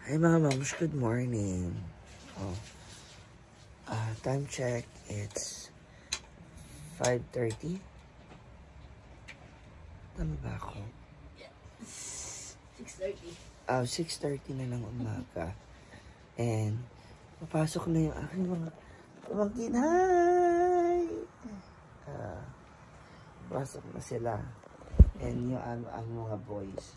Hi mga moms, good morning. Time check, it's 5:30. Tama ba ako? 6:30. 6:30 na ng umaga. And papasok na yung aking mga pamangkin. Hi! Pasok na sila. And yung ang mga boys.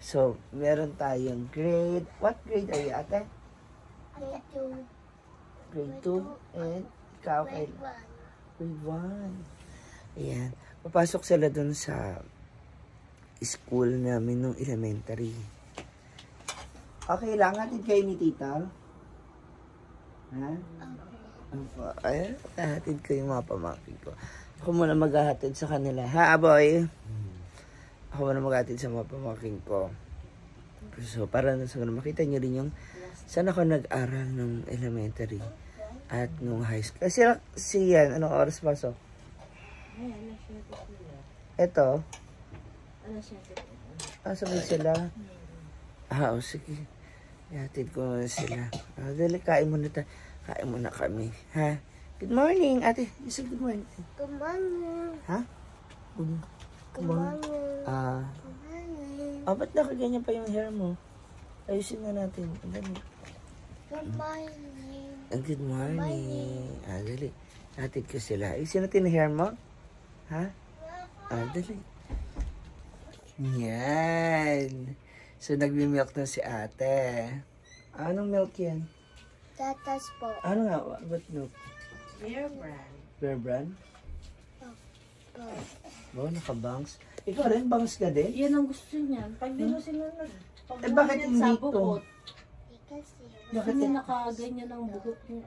So, meron tayong grade. What grade are you, ate? Grade 2. Grade 2. And ikaw kay grade 1. Ayan. Papasok sila dun sa school namin nung elementary. Okay lang, hatid kayo ni tita? Ha? Okay. Ay, hatid ko yung mga pamangkin ko. Ako muna maghahatid sa kanila. Ha, boy? Ako muna maghatid sa mga pamangkin ko. So, para na sa makita nyo rin yung saan ako nag-aral nung elementary at nung high school. Kasi si Yan, anong oras pasok? Ito? Sabay sila? Sige. Ihatid ko na sila. Dali, kain muna tayo. Kain muna kami. Ha? Good morning, ate. You say good morning. Good morning. Ha? Good morning. Ba't nakaganyan pa yung hair mo? Ayusin na natin. Dali. Good morning. Good morning. Dali. Hatid ko sila. Ayusin natin yung hair mo? Ha? Dali. Yan. So, nagmi-milk na si ate. Anong milk yan? Tatas po. Ano nga? What milk? Bear brand. Bear brand? Po. Naka-bangs. Ikaw rin, bangs ka din? Yan ang gusto niya. Pag di mo sila Bakit hindi ito? Kasi. Bakit Hindi nakaganyan ang buhok niya.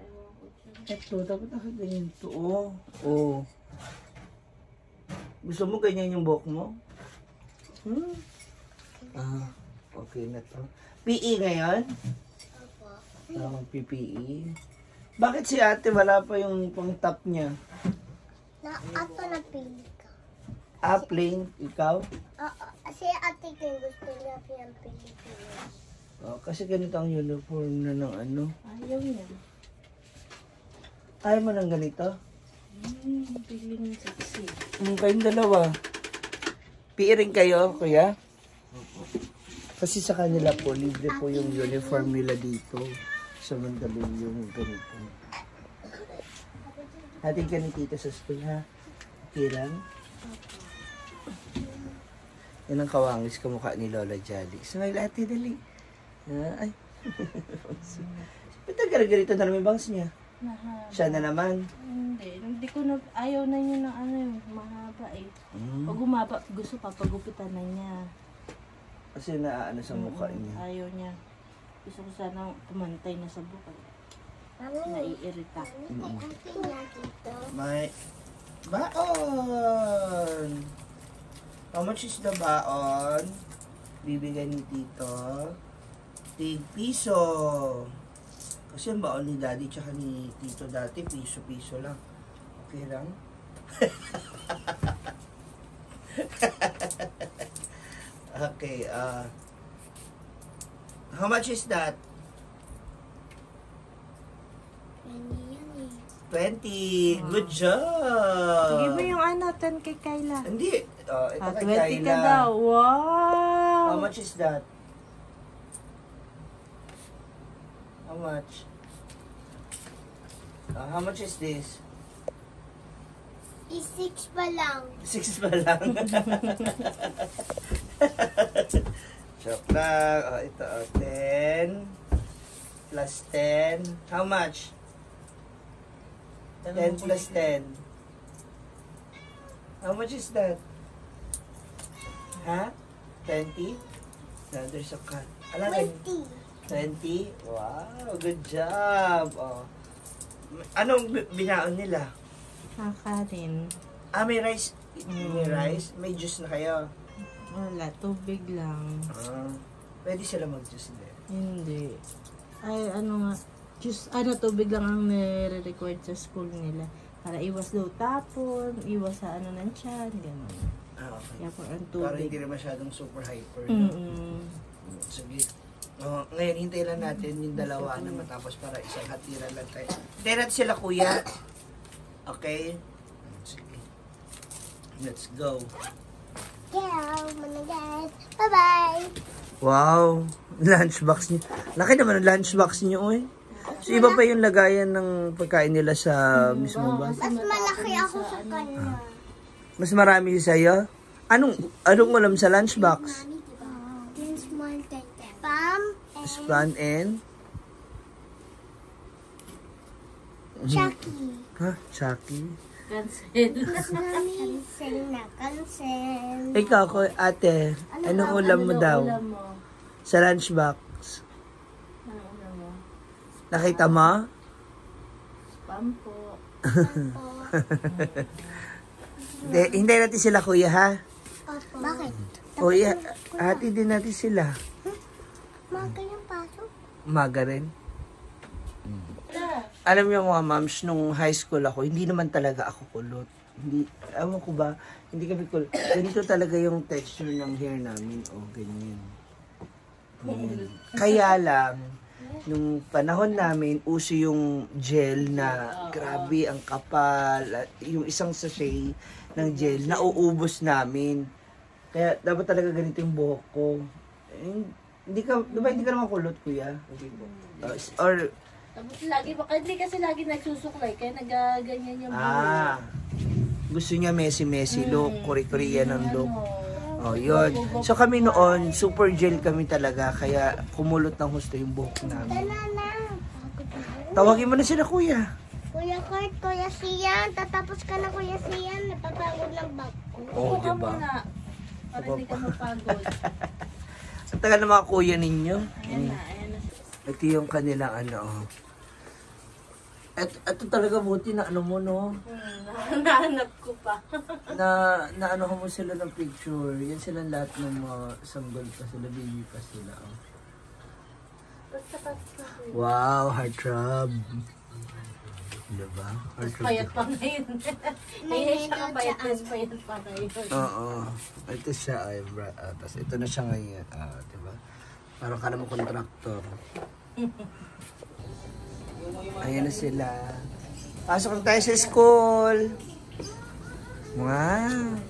ito? Dapat nakaganyan ito. Oh. Gusto mo ganyan yung buhok mo? Okay na to. PE ngayon? Opo. Mag-PPE. Bakit si ate wala pa yung pang-top niya? Ato na pili ka. Plain, ikaw? Si ate ko gusto niya yung Pilipinas. Kasi ganito ang uniform na ng ano. Ayaw niya. Ayaw mo ng ganito? Feeling sexy. Kayong dalawa. PE rin kayo, kuya? Kasi sa kanila po, libre po yung uniform nila dito. Sa Mandaluyong yung ganito. Hating ka ni tita sa school, ha? Okay lang? Yan ang kawangis kamukha ni Lola Jolly. Smile, ate, dali. Ay. Ba't nagkaragarito na naman bangs niya? Siya na naman. Hindi ko na, ayaw na niya ng ano yung mahaba eh. Pag umaba, gusto papagupitan na niya. Kasi naaano sa mukha niya. Ayaw niya. Gusto ko sana pumantay na sa buka. Naiirita. May baon! How much is the baon? Bibigyan ni Tito. tig-piso. Kasi ang baon ni Daddy tsaka ni Tito dati, piso-piso lang. Okay lang? Okay, how much is that? 20. Good job! Sige mo yung ano, 10 kay Kayla. Hindi. Ito kay 20 Kayla. ka daw. Wow! How much is that? How much? How much is this? 6 pa lang. 6 pa lang. Joke lang. Ito, 10 plus 10. How much? 10 plus 10. How much is that? Ha? 20? No, there's a cut. 20. 20? Wow, good job. Anong binaon nila? Kakarin. May rice. May rice? May juice na kayo? Wala, tubig lang. Pwede sila mag-juice din. Hindi. Ay, ano nga. Just, tubig lang ang nire-record sa school nila. Para iwas daw tapon, iwas sa ano ng tiyan, gano'n. Okay. Kaya po ang Para tubig. hindi rin masyadong super hyper. Mm-mm. Sige. Ngayon, hintayin lang natin yung dalawa na matapos para isang hatira lang tayo. Hintayin natin sila, kuya. Okay? Sige. Let's go. Yeah, managas. Bye-bye. Wow! Lunchbox niyo. Laki naman ang lunchbox niyo, oy. So, iba pa yung lagayan ng pagkain nila sa mismo ba? Mas malaki ako sa kanya. Mas marami sa'yo? Anong ulam sa lunchbox? Spam and? Chucky. Ha? Chucky? Cancel. Cancel na, cancel. Ikaw, ate, anong ulam mo daw? Ulam mo. Sa lunchbox? Anong ulam mo? Nakita mo? Spam po. Hindi natin sila, kuya, ha? Bakit? Kuya, ate din natin sila. Maga yung pasok. Umaga rin. Alam niyo mga moms, nung high school ako, hindi naman talaga ako kulot. Hindi, ewan ko ba, hindi kami kulot. Ganito talaga yung texture ng hair namin. O, ganyan. Ganyan. Kaya lang, nung panahon namin, uso yung gel na grabe, ang kapal. Yung isang sachet ng gel, nauubos namin. Kaya dapat talaga ganito yung buhok ko. Hindi ka naman kulot, kuya? Or, Tapos lagi, baka hindi kasi lagi nagsusuklay, kaya nagaganyan yung buhok. Gusto niya messy look, kuri-kuriya ng look. Oh, yun. So kami noon, super gel kami talaga, kaya kumulot ng husto yung buhok namin. Tawagin mo na sila, kuya. Kuya Kurt, Kuya Sian, tatapos ka na Kuya Sian, napapagod ng bag ko. Oh, Buka diba? muna, para hindi ka mapagod. Ang tagal ng mga kuya ninyo. Ayan na. Ito yung kanilang ano. Ito talaga buti na ano mo, no? Nahanap ko pa. na ano mo sila ng picture. Yan sila lahat ng mga sanggol pa sila, baby pa sila. Oh. Wow, heartthrob. Diba? Heartthrob. Payat pa ngayon. Kaya siya payat pa ngayon. Oo. Ito siya ay tapos ito na siya ngayon. Diba? Parang ka naman kontraktor. Ayan na sila. Pasok na tayo sa school. Wow.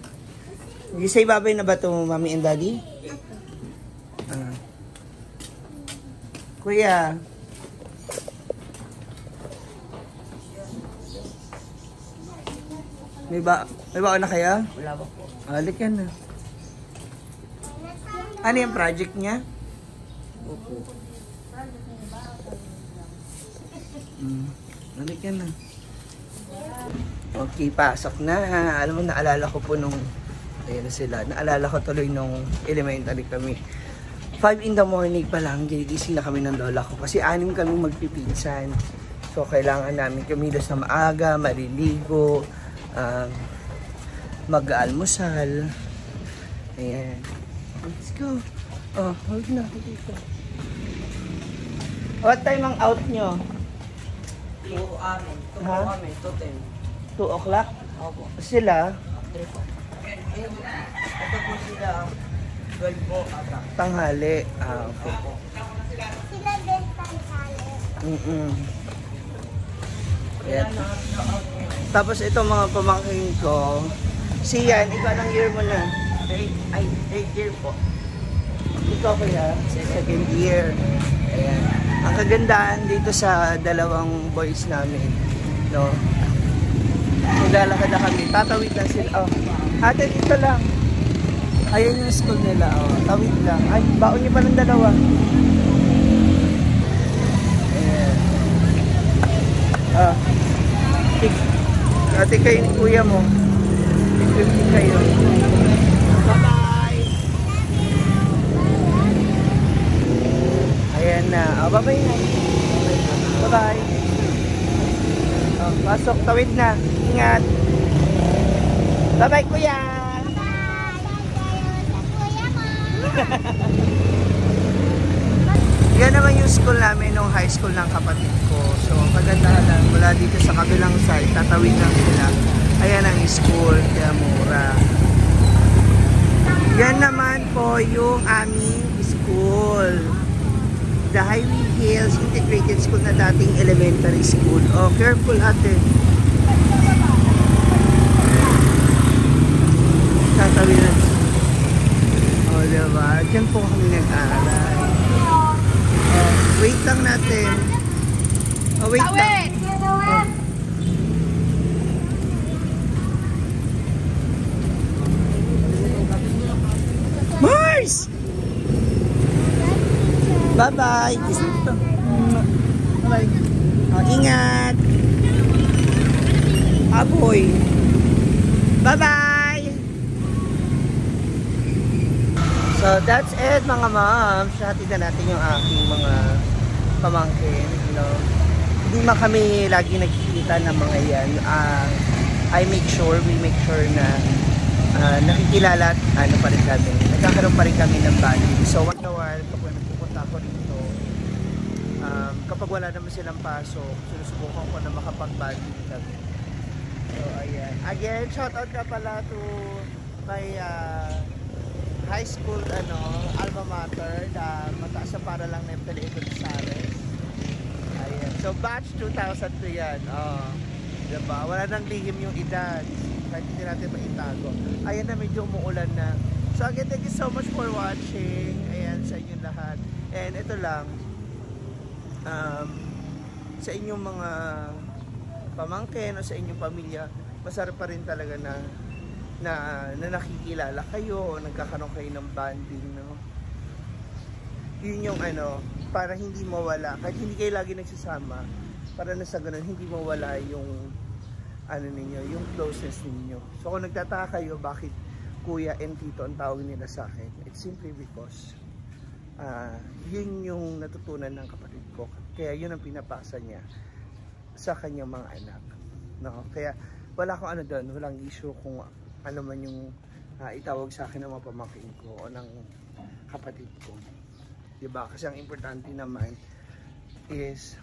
Hindi sa ibabay na ba ito, mami and daddy? Kuya. May baon na kaya? Wala ba po? Halik yan na. Ano yung project niya? Opo. Halik yan na. Okay, pasok na. Alam mo, naalala ko po nung, ayan na sila, naalala ko tuloy nung elementary kami. 5 in the morning pa lang, gigising na kami ng lola ko. Kasi 6 kami magpipinsan. So, kailangan namin kumilos na maaga, maliligo, mag-almusal. Ayan. Let's go. Oh, hold na. What time ang out nyo? 2 amin. 2 Ha? kami. 2:10. 2 o'clock? Opo. Sila, Ito po sila 12 po ata. tanghali. Okay. Sila din tanghali. Ayan. Tapos ito mga pamangkin ko. Si Yan, ikaw anong year mo na? 8 year po. Ikaw kaya? Second year. Ayan. Ang kagandahan dito sa dalawang boys namin, no? Maglalakad na kami. Tatawid lang sila. Oh. Ate, dito lang. Ayun yung school nila. Oh. Tawid lang. Ay, baon niyo pa ng dalawa. Ayan. Ate kayo ni kuya mo. 50 kayo. Bye-bye! Ayan na. Bye-bye na. Bye-bye. Pasok. Tawid na. Ingat. Bye-bye, kuya! Yan naman yung school namin nung high school ng kapatid ko. So, kagandahan lang. Mula dito sa kabilang side, tatawid lang sila. Ayan ang school. Kaya mura. Yan naman po yung aming school. the Highway Hills Integrated School na dating elementary school. Oh, careful ate. Tatawin na. Oh, diba? Diyan po kami nag-aaral. Oh, wait lang natin. Oh, wait lang. Oh. Mars! Bye-bye! Bye-bye! Oh, ingat! Aboy! Bye-bye! So, that's it mga moms. Hatid na natin yung aking mga pamangkin. You know, hindi man kami lagi nagkikita ng mga yan. We make sure na nakikilala at ano pa rin kami. Nagkakaroon pa rin kami ng bonding. So, once in a while, kapag nagpupunta ako rito, kapag wala naman silang pasok, sinusubukan ko na makapag-bonding kami. So, ayan. Again, shoutout ka pala to my high school alma mater, mataas na para lang na Felipe Gonzales. Ayan. So, batch 2002 yan. Diba? Wala nang lihim yung edad. Kahit hindi natin maitago. Ayan na, medyo umuulan na. So again, thank you so much for watching. Ayan, sa inyong lahat. And ito lang, sa inyong mga pamangkin o sa inyong pamilya, masarap pa rin talaga na nakikilala kayo o nagkakaroon kayo ng bonding, no? Yun yung para hindi mawala. Kahit hindi kayo lagi nagsasama, para na sa ganun, hindi mawala yung ninyo, yung closeness ninyo. So kung nagtataka kayo bakit kuya and tito ang tawag nila sa akin, it's simply because yun yung natutunan ng kapatid ko. Kaya yun ang pinapasa niya sa kanyang mga anak. No? Kaya wala akong doon, walang issue kung ano man yung itawag sa akin ng mga pamangkin ko o ng kapatid ko. Diba? Kasi ang importante naman is